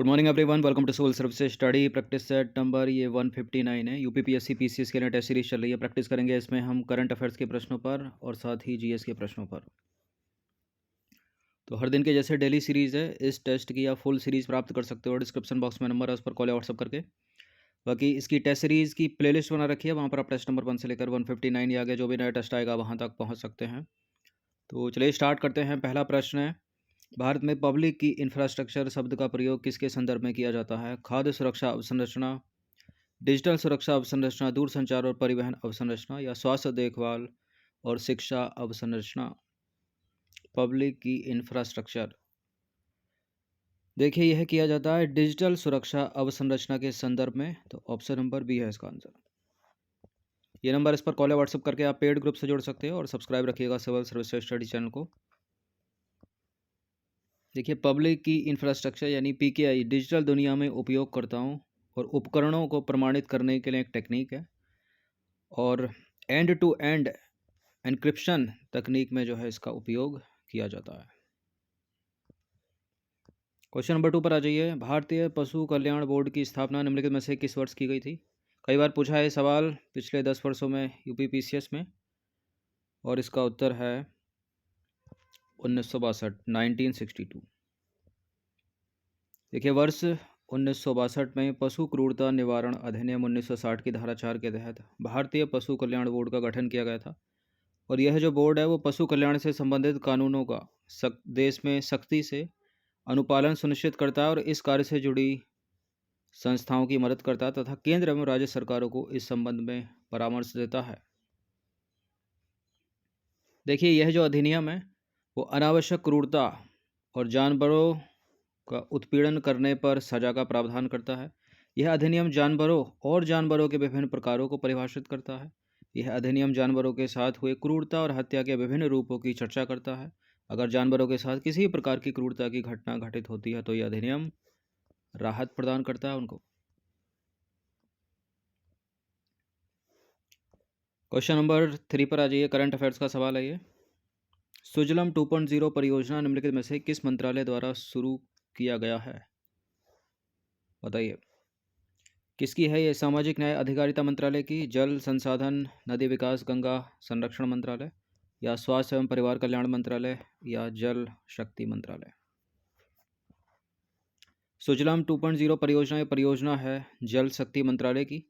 Good morning everyone, welcome to civil services study practice set number ये 159 है। UPPSC PCS के लिए test series चल रही है। प्रैक्टिस करेंगे इसमें हम करंट अफेयर्स के प्रश्नों पर और साथ ही जीएस के प्रश्नों पर। तो हर दिन के जैसे डेली सीरीज़ है, इस टेस्ट की आप फुल सीरीज़ प्राप्त कर सकते हो। डिस्क्रिप्शन बॉक्स में नंबर है, उस पर कॉल या व्हाट्सअप करके। बाकी इसकी टेस्ट सीरीज़ की प्लेलिस्ट बना रखी है, वहाँ पर आप टेस्ट नंबर 1 से लेकर 159 या आगे जो भी नया टेस्ट आएगा वहाँ तक पहुँच सकते हैं। तो चलिए स्टार्ट करते हैं। पहला प्रश्न है, भारत में पब्लिक की इंफ्रास्ट्रक्चर शब्द का प्रयोग किसके संदर्भ में किया जाता है? खाद्य सुरक्षा अवसंरचना, डिजिटल सुरक्षा अवसंरचना, दूरसंचार और परिवहन अवसंरचना या स्वास्थ्य देखभाल और शिक्षा अवसंरचना। पब्लिक की इंफ्रास्ट्रक्चर, देखिए यह किया जाता है डिजिटल सुरक्षा अवसंरचना के संदर्भ में। तो ऑप्शन नंबर बी है इसका आंसर। ये नंबर इस पर कॉल या व्हाट्सअप करके आप पेड ग्रुप से जुड़ सकते हो और सब्सक्राइब रखिएगा सिविल सर्विस स्टडी चैनल को। देखिए पब्लिक की इंफ्रास्ट्रक्चर यानी पीकेआई डिजिटल दुनिया में उपयोगकर्ताओं और उपकरणों को प्रमाणित करने के लिए एक टेक्निक है और एंड टू एंड एन्क्रिप्शन तकनीक में जो है इसका उपयोग किया जाता है। क्वेश्चन नंबर 2 पर आ जाइए। भारतीय पशु कल्याण बोर्ड की स्थापना निम्नलिखित में से किस वर्ष की गई थी? कई बार पूछा है सवाल पिछले 10 वर्षों में यूपीपीसीएस में, और इसका उत्तर है 1962, 1962। देखिए वर्ष 1962 में पशु क्रूरता निवारण अधिनियम 1960 की धारा 4 के तहत भारतीय पशु कल्याण बोर्ड का गठन किया गया था। और यह जो बोर्ड है वो पशु कल्याण से संबंधित कानूनों का देश में सख्ती से अनुपालन सुनिश्चित करता है और इस कार्य से जुड़ी संस्थाओं की मदद करता है तथा केंद्र एवं राज्य सरकारों को इस संबंध में परामर्श देता है। देखिए यह जो अधिनियम है वो अनावश्यक क्रूरता और जानवरों का उत्पीड़न करने पर सजा का प्रावधान करता है। यह अधिनियम जानवरों के विभिन्न प्रकारों को परिभाषित करता है। यह अधिनियम जानवरों के साथ हुए क्रूरता और हत्या के विभिन्न रूपों की चर्चा करता है। अगर जानवरों के साथ किसी प्रकार की क्रूरता की घटना घटित होती है तो यह अधिनियम राहत प्रदान करता है उनको। क्वेश्चन नंबर 3 पर आ जाइए। करंट अफेयर्स का सवाल है ये। सुजलम 2.0 परियोजना निम्नलिखित में से किस मंत्रालय द्वारा शुरू किया गया है? बताइए किसकी है ये? सामाजिक न्याय अधिकारिता मंत्रालय की, जल संसाधन नदी विकास गंगा संरक्षण मंत्रालय या स्वास्थ्य एवं परिवार कल्याण मंत्रालय या जल शक्ति मंत्रालय? सुजलाम 2.0 परियोजना है जल शक्ति मंत्रालय की।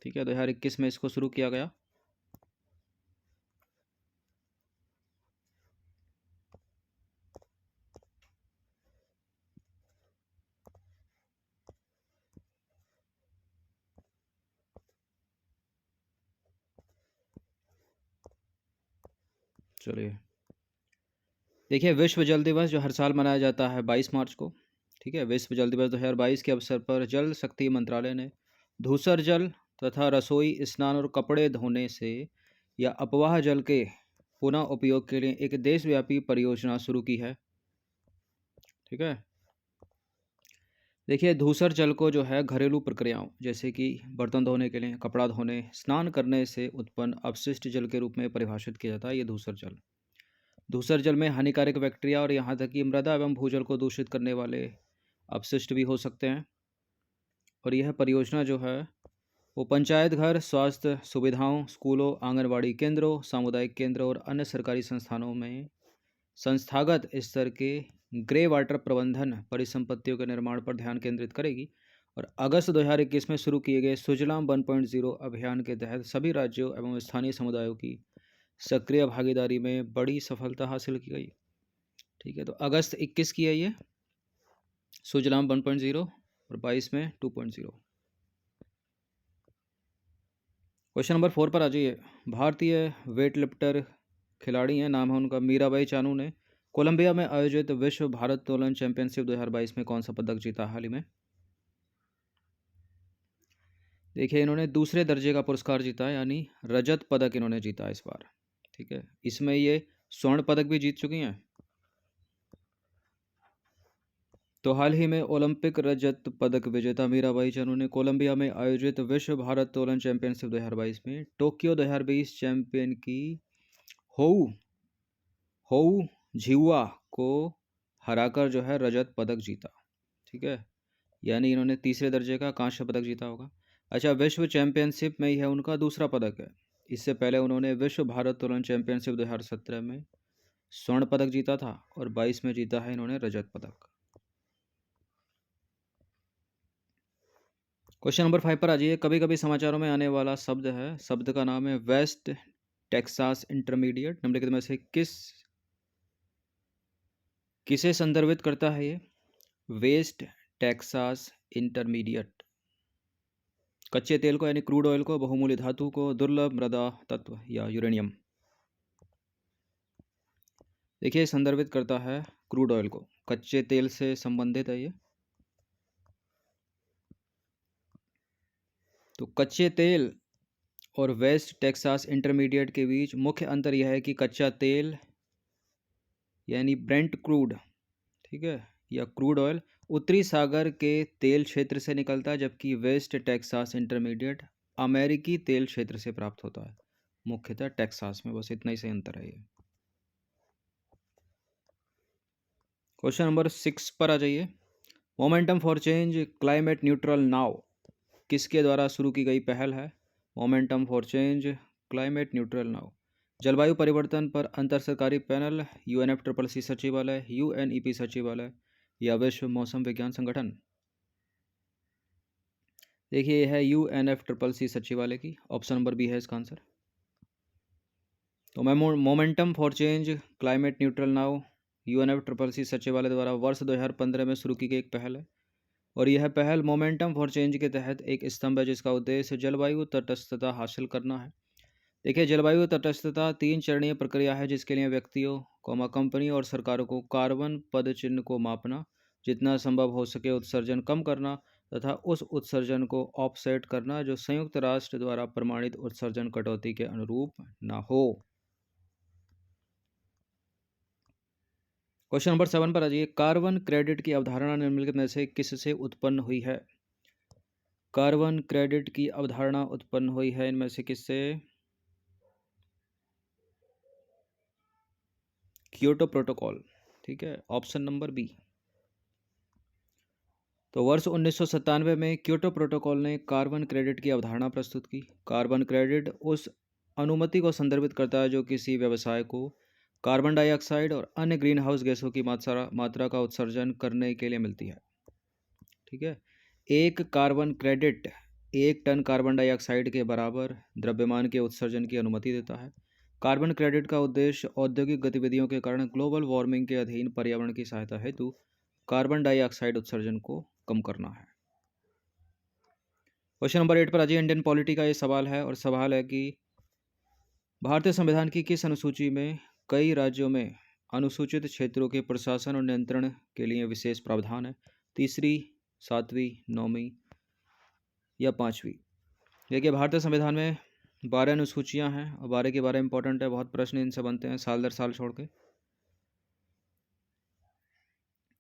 ठीक है, 2021 में इसको शुरू किया गया। चलिए देखिए विश्व जल दिवस जो हर साल मनाया जाता है 22 मार्च को। ठीक है, विश्व जल दिवस 2022 के अवसर पर जल शक्ति मंत्रालय ने धूसर जल तथा रसोई स्नान और कपड़े धोने से या अपवाह जल के पुनः उपयोग के लिए एक देशव्यापी परियोजना शुरू की है। ठीक है, देखिए धूसर जल को जो है घरेलू प्रक्रियाओं जैसे कि बर्तन धोने के लिए, कपड़ा धोने, स्नान करने से उत्पन्न अपशिष्ट जल के रूप में परिभाषित किया जाता है। ये धूसर जल, धूसर जल में हानिकारक बैक्टीरिया और यहाँ तक कि मृदा एवं भूजल को दूषित करने वाले अपशिष्ट भी हो सकते हैं। और यह परियोजना जो है वो पंचायत घर, स्वास्थ्य सुविधाओं, स्कूलों, आंगनबाड़ी केंद्रों, सामुदायिक केंद्रों और अन्य सरकारी संस्थानों में संस्थागत स्तर के ग्रे वाटर प्रबंधन परिसंपत्तियों के निर्माण पर ध्यान केंद्रित करेगी। और अगस्त 2021 में शुरू किए गए सुजलाम 1.0 अभियान के तहत सभी राज्यों एवं स्थानीय समुदायों की सक्रिय भागीदारी में बड़ी सफलता हासिल की गई। ठीक है, तो अगस्त 21 की है ये सुजलाम 1.0 और 22 में 2.0। क्वेश्चन नंबर 4 पर आ जाइए। भारतीय वेट लिफ्टर खिलाड़ी हैं, नाम है उनका मीराबाई चानू, ने कोलंबिया में आयोजित विश्व भारोत्तोलन चैंपियनशिप 2022 में कौन सा पदक जीता हाल ही में? देखिए इन्होंने दूसरे दर्जे का पुरस्कार जीता है, यानी रजत पदक इन्होंने जीता इस बार। ठीक है, इसमें ये स्वर्ण पदक भी जीत चुकी हैं। तो हाल ही में ओलंपिक रजत पदक विजेता मीराबाई चानू ने कोलंबिया में आयोजित विश्व भारोत्तोलन चैंपियनशिप 2022 में टोक्यो 2020 चैंपियन की होऊ होऊ झिहुआ को हराकर जो है रजत पदक जीता। ठीक है, यानी इन्होंने तीसरे दर्जे का कांस्य पदक जीता होगा। अच्छा, विश्व चैंपियनशिप में यह उनका दूसरा पदक है। इससे पहले उन्होंने विश्व भारोत्तोलन चैंपियनशिप 2017 में स्वर्ण पदक जीता था और 22 में जीता है इन्होंने रजत पदक। क्वेश्चन नंबर 5 पर आ जाइए। कभी कभी समाचारों में आने वाला शब्द है, शब्द का नाम है वेस्ट टेक्सास इंटरमीडिएट। निम्नलिखित में से किसे संदर्भित करता है ये? West Texas intermediate. कच्चे तेल को यानी क्रूड ऑयल को, बहुमूल्य धातु को, दुर्लभ मृदा तत्व या यूरेनियम। देखिए, संदर्भित करता है क्रूड ऑयल को, कच्चे तेल से संबंधित है ये। तो कच्चे तेल और वेस्ट टेक्सास इंटरमीडिएट के बीच मुख्य अंतर यह है कि कच्चा तेल यानी ब्रेंट क्रूड, ठीक है, या क्रूड ऑयल उत्तरी सागर के तेल क्षेत्र से निकलता है, जबकि वेस्ट टेक्सास इंटरमीडिएट अमेरिकी तेल क्षेत्र से प्राप्त होता है, मुख्यतः टेक्सास में। बस इतना ही से अंतर है ये। क्वेश्चन नंबर 6 पर आ जाइए। Momentum for change climate neutral now किसके द्वारा शुरू की गई पहल है? Momentum for change climate neutral now. जलवायु परिवर्तन पर अंतर सरकारी पैनल, UNFCCC सचिवालय, UNEP सचिवालय या विश्व मौसम विज्ञान संगठन? देखिए, यह है UNFCCC सचिवालय की। ऑप्शन नंबर बी है इसका आंसर। तो momentum for change climate neutral now UNFCCC सचिवालय द्वारा वर्ष 2015 में शुरू की गई एक पहल है, और यह पहल मोमेंटम फॉर चेंज के तहत एक स्तंभ है जिसका उद्देश्य जलवायु तटस्थता हासिल करना है। देखिए, जलवायु तटस्थता 3 चरणीय प्रक्रिया है जिसके लिए व्यक्तियों, कंपनी और सरकारों को कार्बन पदचिह्न को मापना, जितना संभव हो सके उत्सर्जन कम करना तथा उस उत्सर्जन को ऑफसेट करना जो संयुक्त राष्ट्र द्वारा प्रमाणित उत्सर्जन कटौती के अनुरूप न हो। क्वेश्चन नंबर 7 पर आ जाइए। कार्बन क्रेडिट की अवधारणा निम्नलिखित में से किससे उत्पन्न हुई है? कार्बन क्रेडिट की अवधारणा उत्पन्न हुई है इनमें से किससे? क्योटो प्रोटोकॉल, ठीक है, ऑप्शन नंबर बी। तो वर्ष 1997 में क्योटो प्रोटोकॉल ने कार्बन क्रेडिट की अवधारणा प्रस्तुत की। कार्बन क्रेडिट उस अनुमति को संदर्भित करता है जो किसी व्यवसाय को कार्बन डाइऑक्साइड और अन्य ग्रीन हाउस गैसों की मात्रा का उत्सर्जन करने के लिए मिलती है, ठीक है। एक carbon credit 1 ton carbon dioxide के बराबर द्रव्यमान के उत्सर्जन की अनुमति देता है। कार्बन क्रेडिट का उद्देश्य औद्योगिक गतिविधियों के कारण ग्लोबल वार्मिंग के अधीन पर्यावरण की सहायता हेतु कार्बन डाइऑक्साइड उत्सर्जन को कम करना है। क्वेश्चन नंबर 8 पर आज इंडियन पॉलिटी का ये सवाल है, और सवाल है कि भारतीय संविधान की किस अनुसूची में कई राज्यों में अनुसूचित क्षेत्रों के प्रशासन और नियंत्रण के लिए विशेष प्रावधान है? तीसरी, 7वीं, 9वीं या 5वीं? देखिए, भारतीय संविधान में 12 अनुसूचियां हैं और 12 के 12 इंपॉर्टेंट है, बहुत प्रश्न इनसे बनते हैं साल दर साल छोड़ के।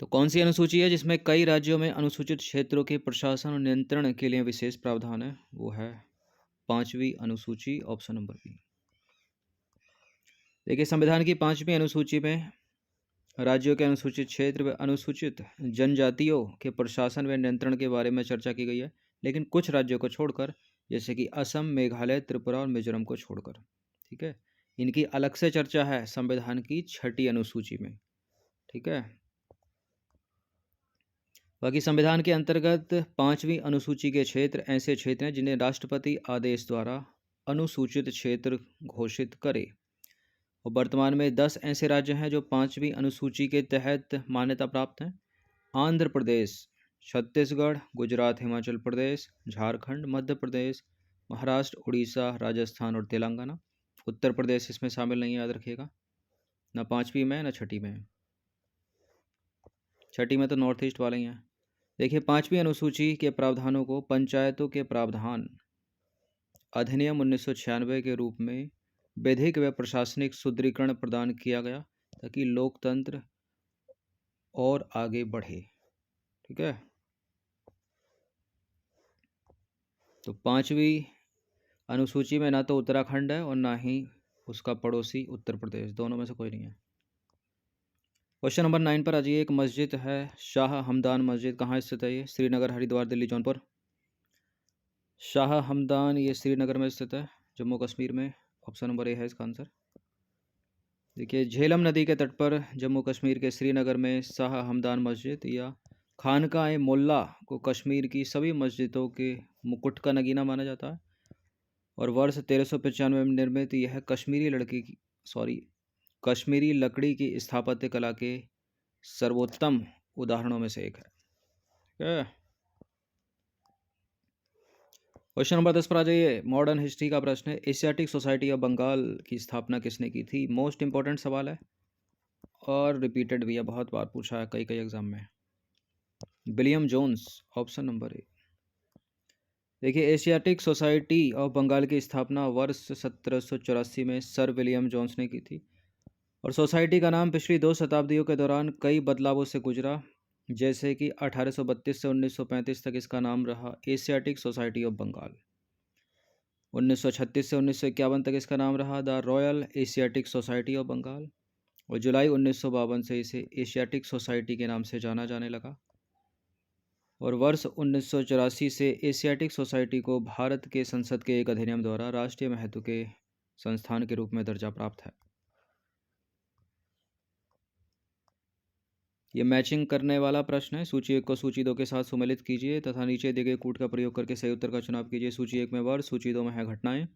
तो कौन सी अनुसूची है जिसमें कई राज्यों में अनुसूचित क्षेत्रों के प्रशासन और नियंत्रण के लिए विशेष प्रावधान है? वो है 5वीं अनुसूची, ऑप्शन नंबर बी। देखिए, संविधान की 5वीं अनुसूची में राज्यों के अनुसूचित क्षेत्र व अनुसूचित जनजातियों के प्रशासन व नियंत्रण के बारे में चर्चा की गई है, लेकिन कुछ राज्यों को छोड़कर, जैसे कि असम, मेघालय, त्रिपुरा और मिजोरम को छोड़कर, ठीक है। इनकी अलग से चर्चा है संविधान की 6ठी अनुसूची में, ठीक है। बाकी संविधान के अंतर्गत 5वीं अनुसूची के क्षेत्र ऐसे क्षेत्र हैं जिन्हें राष्ट्रपति आदेश द्वारा अनुसूचित क्षेत्र घोषित करे, और वर्तमान में 10 ऐसे राज्य हैं जो 5वीं अनुसूची के तहत मान्यता प्राप्त हैं। आंध्र प्रदेश, छत्तीसगढ़, गुजरात, हिमाचल प्रदेश, झारखंड, मध्य प्रदेश, महाराष्ट्र, उड़ीसा, राजस्थान और तेलंगाना। उत्तर प्रदेश इसमें शामिल नहीं, याद रखिएगा, ना 5वीं में ना 6ठी में। 6ठी में तो नॉर्थ ईस्ट वाले ही हैं। देखिए, 5वीं अनुसूची के प्रावधानों को पंचायतों के प्रावधान अधिनियम 1996 के रूप में विधिक व प्रशासनिक सुदृढ़ीकरण प्रदान किया गया ताकि लोकतंत्र और आगे बढ़े, ठीक है। तो 5वीं अनुसूची में ना तो उत्तराखंड है और ना ही उसका पड़ोसी उत्तर प्रदेश, दोनों में से कोई नहीं है। क्वेश्चन नंबर 9 पर आ जाइए। एक मस्जिद है शाह हमदान मस्जिद, कहाँ स्थित है ये? श्रीनगर, हरिद्वार, दिल्ली, जौनपुर। शाह हमदान ये श्रीनगर में स्थित है, जम्मू कश्मीर में। ऑप्शन नंबर ए है इसका आंसर। देखिए, झेलम नदी के तट पर जम्मू कश्मीर के श्रीनगर में शाह हमदान मस्जिद या खानका मोल्ला को कश्मीर की सभी मस्जिदों के मुकुट का नगीना माना जाता है और वर्ष 1395 में निर्मित यह कश्मीरी लकड़ी की स्थापत्य कला के सर्वोत्तम उदाहरणों में से एक है। ठीक है। क्वेश्चन नंबर 10 पर आ जाइए। मॉडर्न हिस्ट्री का प्रश्न है, एशियाटिक सोसाइटी ऑफ बंगाल की स्थापना किसने की थी? मोस्ट इंपॉर्टेंट सवाल है और रिपीटेड भी है, बहुत बार पूछा है कई एग्जाम में। William Jones, option number A. देखिए, एशियाटिक सोसाइटी ऑफ बंगाल की स्थापना वर्ष 1784 में सर विलियम जोन्स ने की थी और सोसाइटी का नाम पिछली 2 शताब्दियों के दौरान कई बदलावों से गुजरा, जैसे कि 1832 से 1935 तक इसका नाम रहा एशियाटिक सोसाइटी ऑफ बंगाल। 1936 से 1951 तक इसका नाम रहा the Royal Asiatic Society of Bengal और जुलाई 1952 से इसे एशियाटिक सोसाइटी के नाम से जाना जाने लगा और वर्ष 1984 से एशियाटिक सोसाइटी को भारत के संसद के एक अधिनियम द्वारा राष्ट्रीय महत्व के संस्थान के रूप में दर्जा प्राप्त है। ये मैचिंग करने वाला प्रश्न है। सूची 1 को सूची 2 के साथ सुमेलित कीजिए तथा नीचे दिए गए कूट का प्रयोग करके सही उत्तर का चुनाव कीजिए। सूची 1 में वर्ष, सूची 2 में है घटनाएं।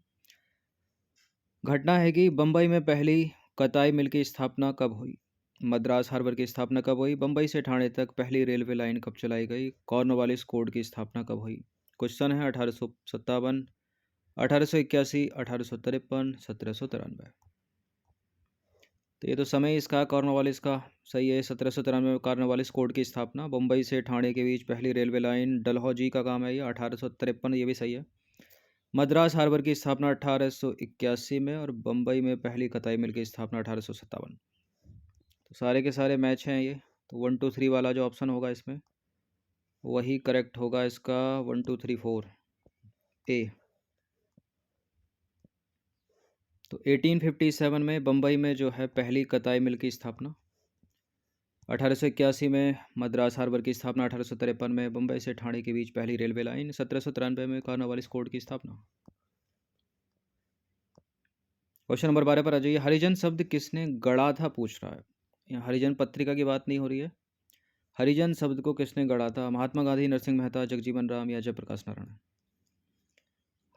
घटना है कि बम्बई में पहली कताई मिल की स्थापना कब हुई? मद्रास हार्बर की स्थापना कब हुई? बम्बई से ठाणे तक पहली रेलवे लाइन कब चलाई गई? कॉर्नवालिस कोड की स्थापना कब हुई? क्वेश्चन है 1857, 1881, 1853, 1793। तो ये तो समय इसका कॉर्नवालिस का सही है। 1793 में कॉर्नवालिस कोड की स्थापना। बम्बई से ठाणे के बीच पहली रेलवे लाइन डलहौजी का काम है ये 1853, ये भी सही है। मद्रास हार्बर की स्थापना 1881 में और बम्बई में पहली कताई मिल की स्थापना 1857। तो सारे के सारे मैच हैं ये। तो 1 2 3 वाला जो ऑप्शन होगा इसमें वही करेक्ट होगा इसका। 1 2 3 4 ए। तो 1857 में बम्बई में जो है पहली कताई मिल की स्थापना, 1881 में मद्रास हार्बर की स्थापना, 1853 में बम्बई से ठाणे के बीच पहली रेलवे लाइन, 1793 में कॉर्नवालिस कोड की स्थापना। क्वेश्चन नंबर 12 पर आ जाइए। हरिजन शब्द किसने गढ़ा था, पूछ रहा है। यहाँ हरिजन पत्रिका की बात नहीं हो रही है। हरिजन शब्द को किसने गढ़ा था? महात्मा गांधी, नरसिंह मेहता, जगजीवन राम या जयप्रकाश नारायण?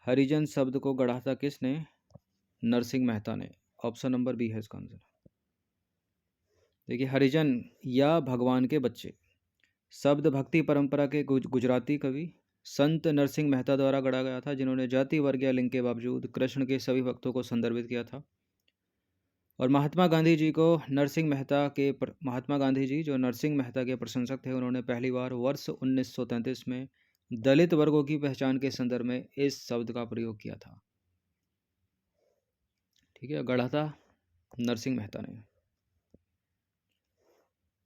हरिजन शब्द को गढ़ा था किसने? नरसिंह मेहता ने। ऑप्शन नंबर बी है इसका आंसर। देखिए, हरिजन या भगवान के बच्चे शब्द भक्ति परंपरा के गुजराती कवि संत नरसिंह मेहता द्वारा गढ़ा गया था, जिन्होंने जाति वर्ग या लिंग के बावजूद कृष्ण के सभी भक्तों को संदर्भित किया था। और महात्मा गांधी जी जो नरसिंह मेहता के प्रशंसक थे, उन्होंने पहली बार वर्ष 1933 में दलित वर्गों की पहचान के संदर्भ में इस शब्द का प्रयोग किया था। ठीक है, गढ़ा था नरसिंह मेहता ने।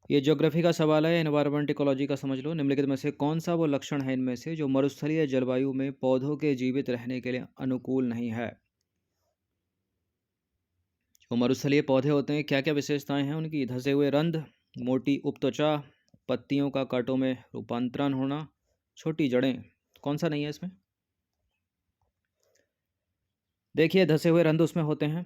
ये ज्योग्राफी का सवाल है, एनवायरमेंट इकोलॉजी का समझ लो। निम्नलिखित में से कौन सा वो लक्षण है इनमें से जो मरुस्थलीय जलवायु में पौधों के जीवित रहने के लिए अनुकूल नहीं है? जो मरुस्थलीय पौधे होते हैं, क्या क्या विशेषताएं हैं उनकी? धसे हुए रंध, मोटी उपत्वचा, पत्तियों का कांटों में रूपांतरण होना, छोटी जड़ें। कौन सा नहीं है इसमें? देखिए, धसे हुए रंध उसमें होते हैं,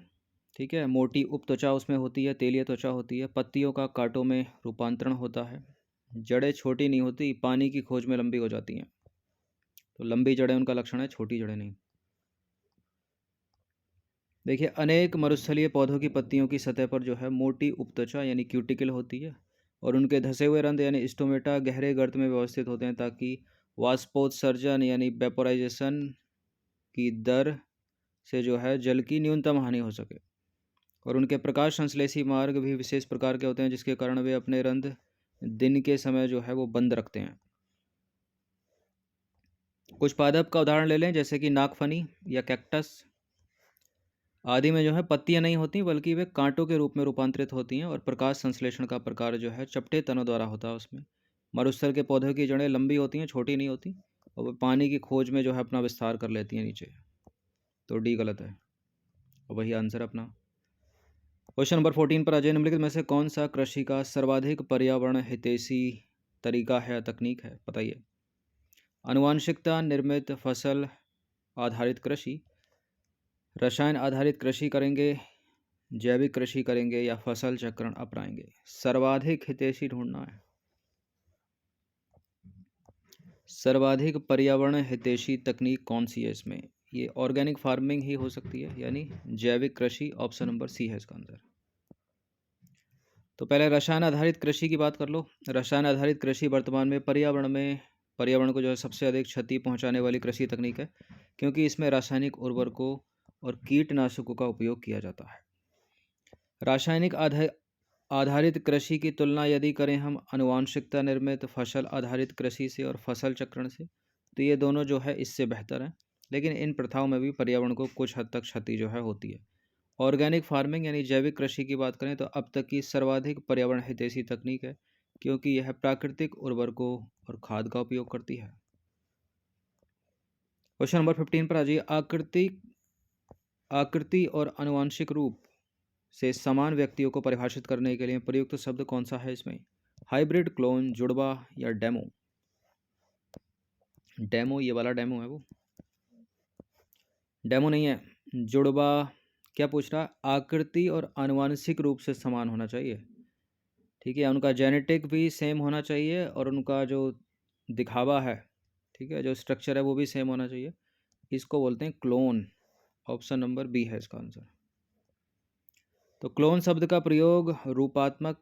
ठीक है। मोटी उपत्वचा उसमें होती है, तेलीय त्वचा होती है, पत्तियों का कांटों में रूपांतरण होता है, जड़ें छोटी नहीं होती, पानी की खोज में लंबी हो जाती हैं। तो लंबी जड़ें उनका लक्षण है, छोटी जड़ें नहीं। देखिए, अनेक मरुस्थलीय पौधों की पत्तियों की सतह पर जो है मोटी उपत्वचा यानी क्यूटिकल होती है और उनके धसे हुए रंध्र यानी स्टोमेटा गहरे गर्त में व्यवस्थित होते हैं ताकि वाष्पोत्सर्जन यानी वेपोराइजेशन की दर से जो है जल की न्यूनतम हानि हो सके। और उनके प्रकाश संश्लेषी मार्ग भी विशेष प्रकार के होते हैं, जिसके कारण वे अपने रंध्र दिन के समय जो है वो बंद रखते हैं। कुछ पादप का उदाहरण ले लें, जैसे कि नागफनी या कैक्टस आदि में जो है पत्तियां नहीं होती, बल्कि वे कांटों के रूप में रूपांतरित होती हैं और प्रकाश संश्लेषण का प्रकार जो है चपटे तनों द्वारा होता है उसमें। मरुस्थल के पौधों की जड़ें लंबी होती हैं, छोटी नहीं होती, और वे पानी की खोज में जो है अपना विस्तार कर लेती हैं नीचे। तो डी गलत है और वही आंसर अपना। क्वेश्चन नंबर 14 पर आ जाए। निम्नलिखित में से कौन सा कृषि का सर्वाधिक पर्यावरण हितैषी तरीका है या तकनीक है, बताइए। आनुवांशिकता निर्मित फसल आधारित कृषि, रसायन आधारित कृषि करेंगे, जैविक कृषि करेंगे या फसल चक्रण अपनाएंगे। सर्वाधिक हितैषी ढूंढना है। सर्वाधिक पर्यावरण हितैषी तकनीक कौन सी है इसमें? ये ऑर्गेनिक फार्मिंग ही हो सकती है, यानी जैविक कृषि। ऑप्शन नंबर सी है इसका आंसर। तो पहले रसायन आधारित कृषि की बात कर लो। रसायन आधारित कृषि वर्तमान में पर्यावरण को जो है सबसे अधिक क्षति पहुंचाने वाली कृषि तकनीक है, क्योंकि इसमें रासायनिक उर्वरकों और कीटनाशकों का उपयोग किया जाता है। रासायनिक आधारित कृषि की तुलना यदि करें हम आनुवांशिकता निर्मित फसल आधारित कृषि से और फसल चक्रण से, तो ये दोनों जो है इससे बेहतर हैं, लेकिन इन प्रथाओं में भी पर्यावरण को कुछ हद तक क्षति जो है होती है। ऑर्गेनिक फार्मिंग यानी जैविक कृषि की बात करें तो अब तक की सर्वाधिक पर्यावरण हितैषी तकनीक है, क्योंकि यह प्राकृतिक उर्वरकों और खाद का उपयोग करती है। क्वेश्चन नंबर 15 पर आ जाइए। आकृति और आनुवांशिक रूप से समान व्यक्तियों को परिभाषित करने के लिए प्रयुक्त शब्द कौन सा है इसमें? हाइब्रिड, क्लोन, जुड़वा या डेमो? डेमो, ये वाला डेमो है वो, डेमो नहीं है। जुड़वा क्या पूछ रहा है? आकृति और आनुवांशिक रूप से समान होना चाहिए, ठीक है। उनका जेनेटिक भी सेम होना चाहिए और उनका जो दिखावा है, ठीक है, जो स्ट्रक्चर है वो भी सेम होना चाहिए। इसको बोलते हैं क्लोन। ऑप्शन नंबर बी है इसका आंसर। तो क्लोन शब्द का प्रयोग रूपात्मक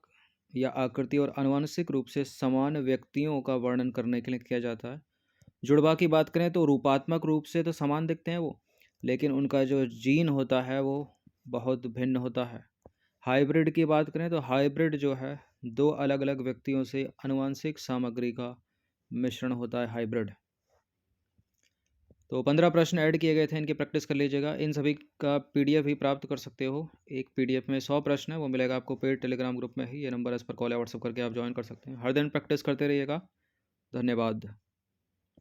या आकृति और आनुवांशिक रूप से समान व्यक्तियों का वर्णन करने के लिए किया जाता है। जुड़वा की बात करें तो रूपात्मक रूप से तो समान दिखते हैं वो, लेकिन उनका जो जीन होता है वो बहुत भिन्न होता है। हाइब्रिड की बात करें तो हाइब्रिड जो है दो अलग अलग व्यक्तियों से आनुवांशिक सामग्री का मिश्रण होता है हाइब्रिड। तो 15 प्रश्न ऐड किए गए थे, इनकी प्रैक्टिस कर लीजिएगा। इन सभी का पीडीएफ भी प्राप्त कर सकते हो। एक पीडीएफ में 100 प्रश्न है, वो मिलेगा आपको पेड टेलीग्राम ग्रुप में ही। ये नंबर इस पर कॉल या व्हाट्सअप करके आप ज्वाइन कर सकते हैं। हर दिन प्रैक्टिस करते रहिएगा। धन्यवाद।